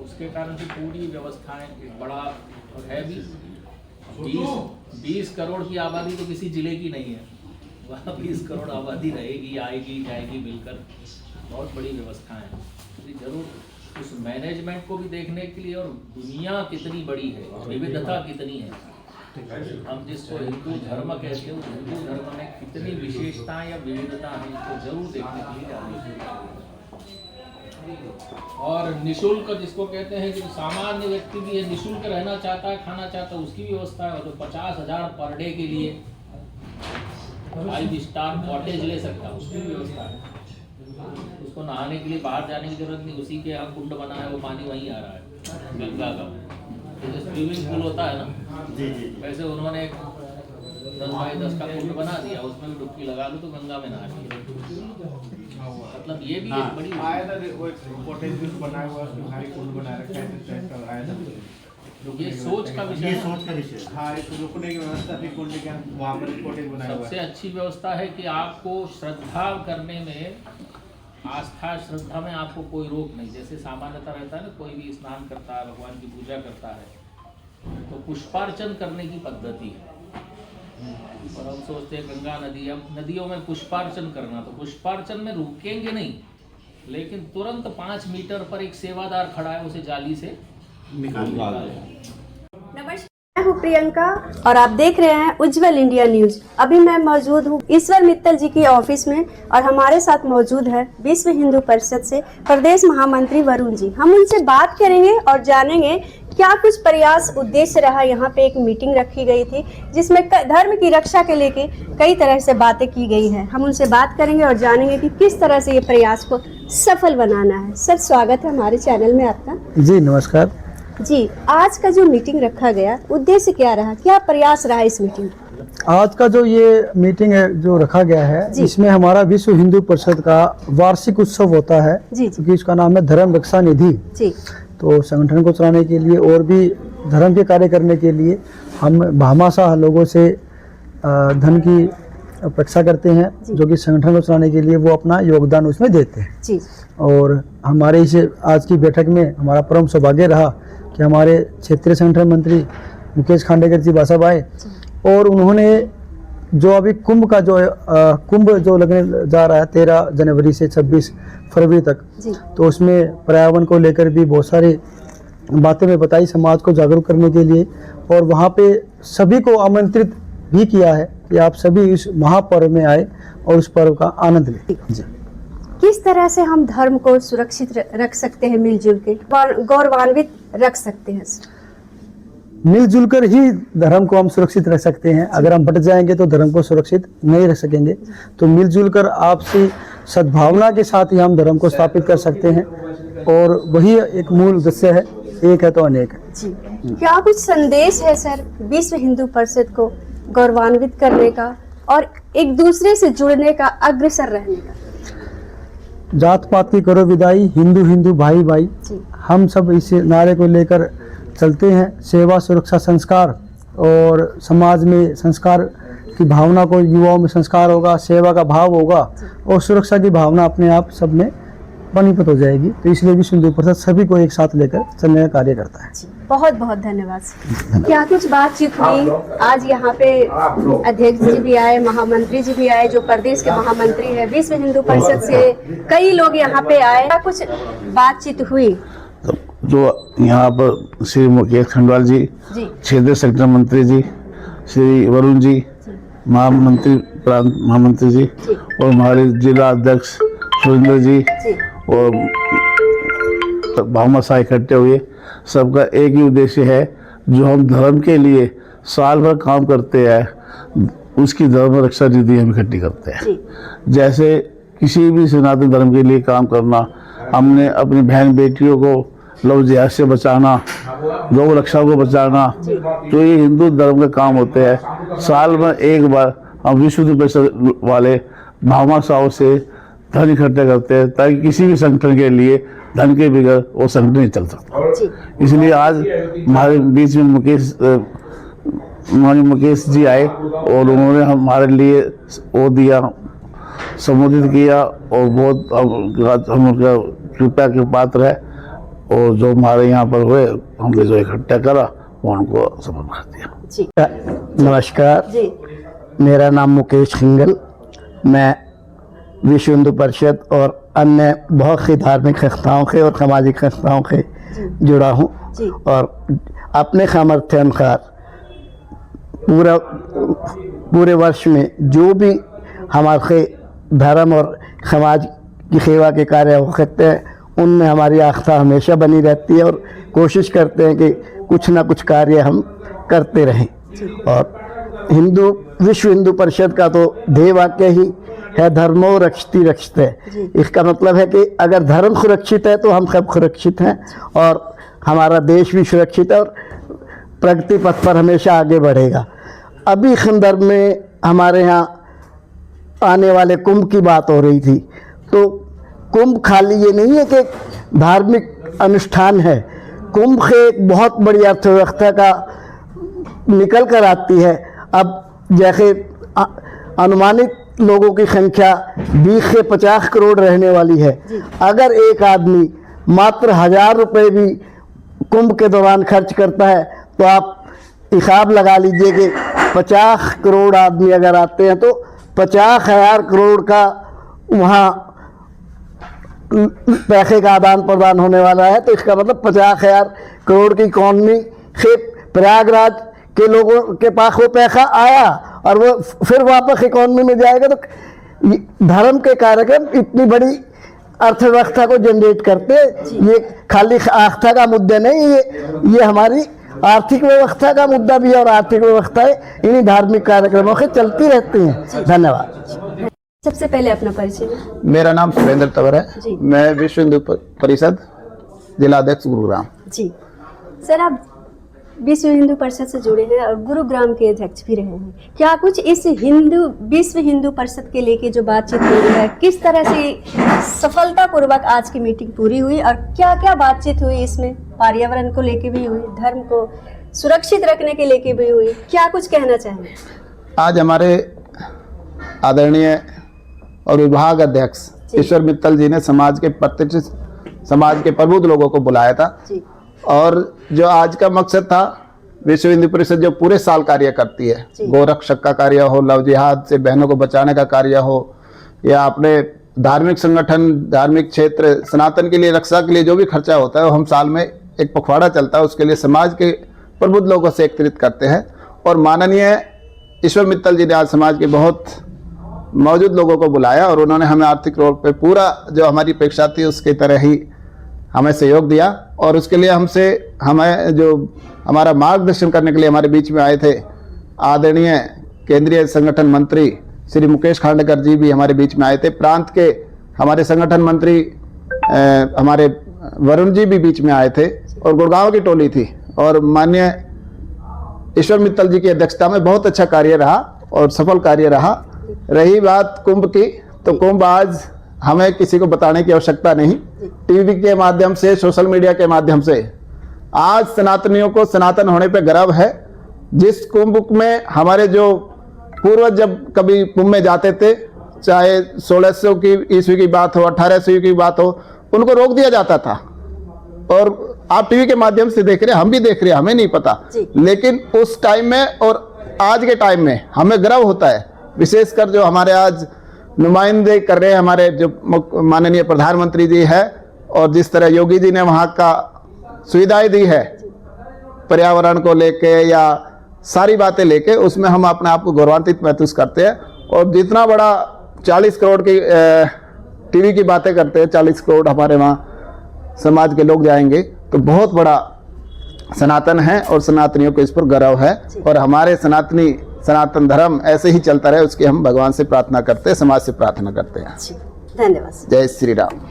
उसके कारण से पूरी व्यवस्थाएं एक बड़ा है भी 20 करोड़ की आबादी तो किसी जिले की नहीं है, वहाँ 20 करोड़ आबादी रहेगी, आएगी जाएगी मिलकर, बहुत बड़ी व्यवस्थाएं हैं। इसलिए जरूर उस मैनेजमेंट को भी देखने के लिए, और दुनिया कितनी बड़ी है, विविधता कितनी है, हम जिसको हिंदू धर्म कहते हैं उस हिंदू धर्म में कितनी विशेषताएं या विविधता है, इसको जरूर देखने के लिए जाना। और निशुल्क जिसको कहते हैं कि सामान्य व्यक्ति भी है, निशुल्क रहना चाहता है, खाना चाहता है, उसकी भी व्यवस्था है। तो 50,000 पर डे के लिए 5 स्टार कॉटेज ले सकता है, उसकी भी व्यवस्था है। उसको नहाने के लिए बाहर जाने की जरूरत नहीं, उसी के यहाँ कुंड बना है, वो पानी वहीं आ रहा है गंगा का। जैसे स्विमिंग पूल होता है ना, वैसे उन्होंने 10 बाई 10 का कुंड बना दिया, उसमें भी डुबकी लगा दो तो गंगा में नहा लिया। मतलब ये भी एक बड़ी आया था, वो कॉटेज भी बनाया हुआ है, भारी कुंड बना रखा है, आया था। ये सोच का विषय है। हाँ, एक रुकने की व्यवस्था थी कुंड के, वहाँ पर कॉटेज बनाया हुआ है। सबसे अच्छी व्यवस्था है कि आपको श्रद्धा करने में, आस्था श्रद्धा में आपको कोई रोक नहीं। जैसे सामान्यतः रहता है ना, कोई भी स्नान करता है, भगवान की पूजा करता है, तो पुष्पार्चन करने की पद्धति है। और हम सोचते हैं गंगा नदी, अब नदियों में पुष्पार्चन करना, तो पुष्पार्चन में रुकेंगे नहीं, लेकिन तुरंत 5 मीटर पर एक सेवादार खड़ा है, उसे जाली से निकाल। नमस्कार, मैं हूँ प्रियंका और आप देख रहे हैं उज्जवल इंडिया न्यूज। अभी मैं मौजूद हूँ ईश्वर मित्तल जी की ऑफिस में और हमारे साथ मौजूद है विश्व हिंदू परिषद से प्रदेश महामंत्री वरुण जी। हम उनसे बात करेंगे और जानेंगे क्या कुछ प्रयास उद्देश्य रहा। यहाँ पे एक मीटिंग रखी गई थी जिसमें धर्म की रक्षा के लेके कई तरह से बातें की गई हैं। हम उनसे बात करेंगे और जानेंगे कि किस तरह से ये प्रयास को सफल बनाना है। सर, स्वागत है हमारे चैनल में आपका। जी नमस्कार जी, आज का जो मीटिंग रखा गया, उद्देश्य क्या रहा, क्या प्रयास रहा इस मीटिंग? आज का जो ये मीटिंग है जो रखा गया है, इसमें हमारा विश्व हिंदू परिषद का वार्षिक उत्सव होता है, क्योंकि इसका नाम है धर्म रक्षा निधि। जी। तो संगठन को चलाने के लिए और भी धर्म के कार्य करने के लिए हम भामाशाह लोगों से धन की अपेक्षा करते हैं, जो कि संगठन को चलाने के लिए वो अपना योगदान उसमें देते हैं। जी। और हमारे इस आज की बैठक में हमारा परम सौभाग्य रहा कि हमारे क्षेत्रीय संगठन मंत्री मुकेश खांडेकर जी बासाब आए, और उन्होंने जो अभी कुंभ का जो कुंभ जो लगने जा रहा है 13 जनवरी से 26 फरवरी तक, तो उसमें पर्यावरण को लेकर भी बहुत सारी बातें में बताई, समाज को जागरूक करने के लिए। और वहाँ पे सभी को आमंत्रित भी किया है कि आप सभी इस महापर्व में आए और उस पर्व का आनंद लें। जी। किस तरह से हम धर्म को सुरक्षित रख सकते हैं, मिलजुल के गौरवान्वित रख सकते हैं? मिलजुल कर ही धर्म को हम सुरक्षित रख सकते हैं। अगर हम बट जाएंगे तो धर्म को सुरक्षित नहीं रख सकेंगे। तो मिलजुल कर आपसी सद्भावना के साथ ही हम धर्म को स्थापित कर सकते हैं, और वही एक मूल उद्देश्य है, एक है तो अनेक है। जी। क्या कुछ संदेश है सर विश्व हिंदू परिषद को गौरवान्वित करने का और एक दूसरे से जुड़ने का, अग्रसर रहने का? जात पात की करो विदाई, हिंदू हिंदू भाई भाई। हम सब इस नारे को लेकर चलते हैं। सेवा, सुरक्षा, संस्कार, और समाज में संस्कार की भावना को, युवाओं में संस्कार होगा, सेवा का भाव होगा, और सुरक्षा की भावना अपने आप सब में पनिपत हो जाएगी। तो इसलिए विश्व हिंदू परिषद सभी को एक साथ लेकर चलने का कार्य करता है। बहुत बहुत धन्यवाद। क्या कुछ बातचीत हुई? आज यहाँ पे अध्यक्ष जी भी आए, महामंत्री जी भी आए, जो प्रदेश के महामंत्री है विश्व हिंदू परिषद से, कई लोग यहाँ पे आए। क्या कुछ बातचीत हुई? जो यहाँ पर श्री मुकेश खंडवाल जी, क्षेत्रीय संगठन मंत्री जी, श्री वरुण जी, महामंत्री प्रांत महामंत्री जी, और हमारे जिला अध्यक्ष सुरेंद्र जी और भामाशाह इकट्ठे हुए। सबका एक ही उद्देश्य है, जो हम धर्म के लिए साल भर काम करते हैं, उसकी धर्म रक्षा निधि हम इकट्ठी करते हैं। जैसे किसी भी सनातन धर्म के लिए काम करना, हमने अपनी बहन बेटियों को लव जिहाद से बचाना, गौ रक्षा को बचाना, तो ये हिंदू धर्म के काम होते हैं। साल में एक बार हम विश्व हिंदू परिषद वाले भामाशाहों से धन इकट्ठा करते हैं, ताकि किसी भी संगठन के लिए धन के बगैर वो संगठन नहीं चल सकता। इसलिए आज हमारे बीच में मुकेश जी आए और उन्होंने हमारे लिए वो दिया, संबोधित किया, और बहुत हम उनका कृपया के पात्र है। और जो हमारे यहाँ पर हुए हमने जो इकट्ठा करा वो उनको समर्पण कर दिया। जी नमस्कार, जी मेरा नाम मुकेश हिंगल, मैं विश्व हिंदू परिषद और अन्य बहुत सी धार्मिक संस्थाओं से और सामाजिक संस्थाओं से जुड़ा हूँ जी और अपने सामर्थ्य अनुसार पूरे वर्ष में जो भी हमारे धर्म और समाज की सेवा के कार्य हो सकते हैं उनमें हमारी आस्था हमेशा बनी रहती है और कोशिश करते हैं कि कुछ ना कुछ कार्य हम करते रहें। और विश्व हिंदू परिषद का तो ध्येय वाक्य ही है धर्मो रक्षति रक्षते। इसका मतलब है कि अगर धर्म सुरक्षित है तो हम सब सुरक्षित हैं और हमारा देश भी सुरक्षित है और प्रगति पथ पर हमेशा आगे बढ़ेगा। अभी संदर्भ में हमारे यहाँ आने वाले कुंभ की बात हो रही थी, तो कुंभ खाली ये नहीं है कि धार्मिक अनुष्ठान है, कुंभ से एक बहुत बड़ी अर्थव्यवस्था का निकल कर आती है। अब जैसे अनुमानित लोगों की संख्या 20 से 50 करोड़ रहने वाली है, अगर एक आदमी मात्र 1000 रुपये भी कुंभ के दौरान खर्च करता है तो आप हिसाब लगा लीजिए कि 50 करोड़ आदमी अगर आते हैं तो 50,000 करोड़ का वहाँ पैसे का आदान प्रदान होने वाला है। तो इसका मतलब 50,000 करोड़ की इकॉनमी से प्रयागराज के लोगों के पास वो पैसा आया और वो फिर वापस इकॉनमी में जाएगा। तो धर्म के कार्यक्रम इतनी बड़ी अर्थव्यवस्था को जनरेट करते, ये खाली आस्था का मुद्दा नहीं, ये हमारी आर्थिक व्यवस्था का मुद्दा भी है और आर्थिक व्यवस्थाएं इन्हीं धार्मिक कार्यक्रमों से चलती रहती हैं। धन्यवाद। सबसे पहले अपना परिचय। मेरा नाम सुरेंद्र तंवर है, जी। मैं विश्व हिंदू परिषद जिला अध्यक्ष गुरुग्राम। जी सर, आप विश्व हिंदू परिषद से जुड़े हैं और गुरुग्राम के अध्यक्ष भी रहे हैं। क्या कुछ इस विश्व हिंदू परिषद के लेके जो बातचीत हो रही है, किस तरह से सफलतापूर्वक आज की मीटिंग पूरी हुई और क्या क्या बातचीत हुई इसमें? पर्यावरण को लेके भी हुई, धर्म को सुरक्षित रखने के लेके भी हुई, क्या कुछ कहना चाहेंगे? आज हमारे आदरणीय और विभाग अध्यक्ष ईश्वर मित्तल जी ने समाज के प्रतिष्ठित समाज के प्रबुद्ध लोगों को बुलाया था जी। और जो आज का मकसद था, विश्व हिंदू परिषद जो पूरे साल कार्य करती है, गोरक्षक का कार्य हो, लव जिहाद से बहनों को बचाने का कार्य हो, या अपने धार्मिक संगठन, धार्मिक क्षेत्र, सनातन के लिए, रक्षा के लिए जो भी खर्चा होता है वो हम साल में एक पखवाड़ा चलता है, उसके लिए समाज के प्रबुद्ध लोगों से एकत्रित करते हैं। और माननीय ईश्वर मित्तल जी ने आज समाज के बहुत मौजूद लोगों को बुलाया और उन्होंने हमें आर्थिक तौर पे पूरा जो हमारी अपेक्षा थी उसकी तरह ही हमें सहयोग दिया। और उसके लिए हमें जो हमारा मार्गदर्शन करने के लिए हमारे बीच में आए थे आदरणीय केंद्रीय संगठन मंत्री श्री मुकेश खांडेकर जी भी हमारे बीच में आए थे। प्रांत के हमारे संगठन मंत्री हमारे वरुण जी भी बीच में आए थे और गुड़गांव की टोली थी। और माननीय ईश्वर मित्तल जी की अध्यक्षता में बहुत अच्छा कार्य रहा और सफल कार्य रहा। रही बात कुंभ की, तो कुंभ आज हमें किसी को बताने की आवश्यकता नहीं, टीवी के माध्यम से, सोशल मीडिया के माध्यम से आज सनातनियों को सनातन होने पे गर्व है। जिस कुंभ में हमारे जो पूर्वज जब कभी कुंभ में जाते थे, चाहे 1600 की ईस्वी की बात हो, 1800 की बात हो, उनको रोक दिया जाता था। और आप टीवी के माध्यम से देख रहे हैं, हम भी देख रहे हैं, हमें नहीं पता, लेकिन उस टाइम में और आज के टाइम में हमें गर्व होता है। विशेषकर जो हमारे आज नुमाइंदे कर रहे हैं हमारे जो माननीय प्रधानमंत्री जी है, और जिस तरह योगी जी ने वहाँ का सुविधाएं दी है पर्यावरण को लेके या सारी बातें लेके, उसमें हम अपने आप को गौरवान्वित महसूस करते हैं। और जितना बड़ा 40 करोड़ की टीवी की बातें करते हैं, 40 करोड़ हमारे वहाँ समाज के लोग जाएंगे, तो बहुत बड़ा सनातन है और सनातनियों को इस पर गर्व है। और हमारे सनातन धर्म ऐसे ही चलता रहे, उसकी हम भगवान से प्रार्थना करते हैं, समाज से प्रार्थना करते हैं। धन्यवाद। जय श्री राम।